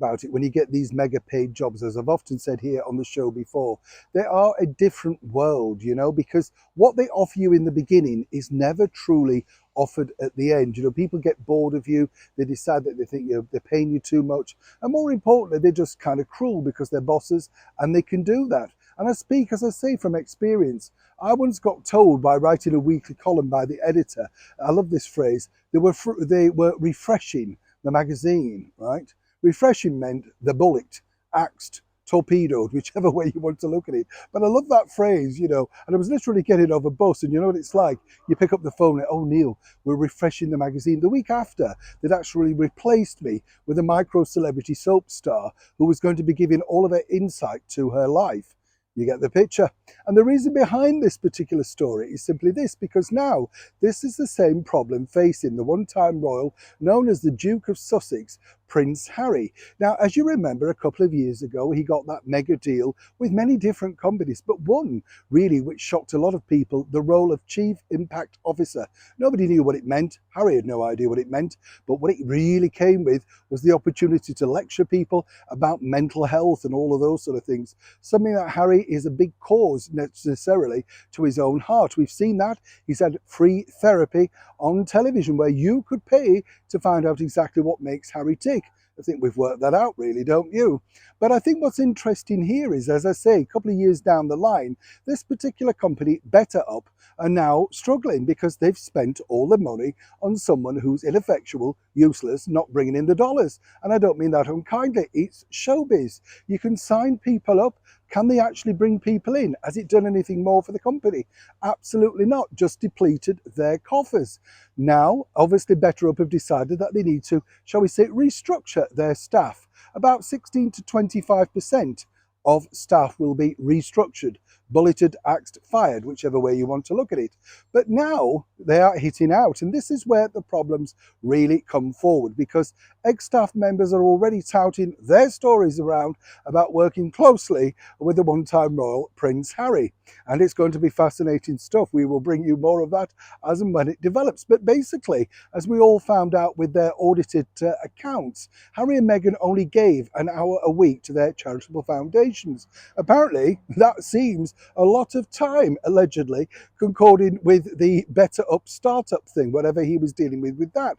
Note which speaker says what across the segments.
Speaker 1: about it when you get these mega paid jobs, as I've often said here on the show before. They are a different world, you know, because what they offer you in the beginning is never truly offered at the end. You know, people get bored of you, they decide that they think they're paying you too much, and more importantly, they're just kind of cruel because they're bosses and they can do that. And I speak, as I say, from experience. I once got told by writing a weekly column by the editor, I love this phrase, they were refreshing the magazine, right? Refreshing meant they're bullocked, axed, torpedoed, whichever way you want to look at it. But I love that phrase, you know, and I was literally getting off a bus, and you know what it's like? You pick up the phone and, oh, Neil, we're refreshing the magazine. The week after, they'd actually replaced me with a micro-celebrity soap star who was going to be giving all of her insight to her life. You get the picture. And the reason behind this particular story is simply this, because now this is the same problem facing the one-time royal known as the Duke of Sussex, Prince Harry. Now, as you remember, a couple of years ago, he got that mega deal with many different companies, but one really which shocked a lot of people, the role of Chief Impact Officer. Nobody knew what it meant. Harry had no idea what it meant, but what it really came with was the opportunity to lecture people about mental health and all of those sort of things. Something that Harry is a big cause necessarily to his own heart. We've seen that. He's had free therapy on television where you could pay to find out exactly what makes Harry tick. I think we've worked that out, really, don't you? But I think what's interesting here is, as I say, a couple of years down the line, this particular company, Better Up, are now struggling because they've spent all the money on someone who's ineffectual, useless, not bringing in the dollars. And I don't mean that unkindly. It's showbiz. You can sign people up. Can they actually bring people in? Has it done anything more for the company? Absolutely not. Just depleted their coffers. Now, obviously, Better Up have decided that they need to, shall we say, restructure their staff. About 16 to 25% of staff will be restructured, bulleted, axed, fired, whichever way you want to look at it. But now they are hitting out, and this is where the problems really come forward, because ex-staff members are already touting their stories around about working closely with the one-time royal Prince Harry. And it's going to be fascinating stuff. We will bring you more of that as and when it develops. But basically, as we all found out with their audited accounts, Harry and Meghan only gave an hour a week to their charitable foundations. Apparently, that seems a lot of time, allegedly, concording with the Better Up startup thing, whatever he was dealing with that.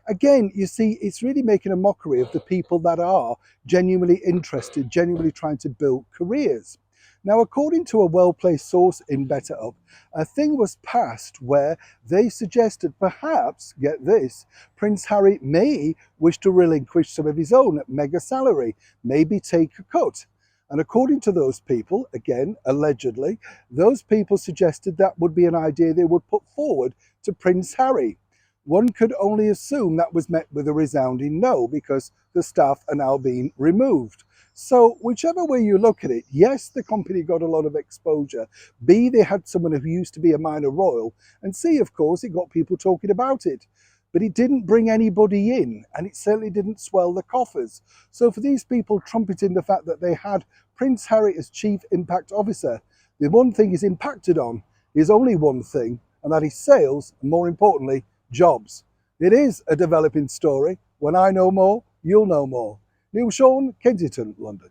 Speaker 1: Again, you see, it's really making a mockery of the people that are genuinely interested, genuinely trying to build careers. Now, according to a well-placed source in Better Up, a thing was passed where they suggested perhaps, get this, Prince Harry may wish to relinquish some of his own mega salary, maybe take a cut. And according to those people, again, allegedly, those people suggested that would be an idea they would put forward to Prince Harry. One could only assume that was met with a resounding no, because the staff are now being removed. So whichever way you look at it, yes, the company got a lot of exposure. B, they had someone who used to be a minor royal. And C, of course, it got people talking about it. But it didn't bring anybody in, and it certainly didn't swell the coffers. So for these people trumpeting the fact that they had Prince Harry as Chief Impact Officer, the one thing he's impacted on is only one thing, and that is sales, and more importantly, jobs. It is a developing story. When I know more, you'll know more. Neil Sean, Kensington, London.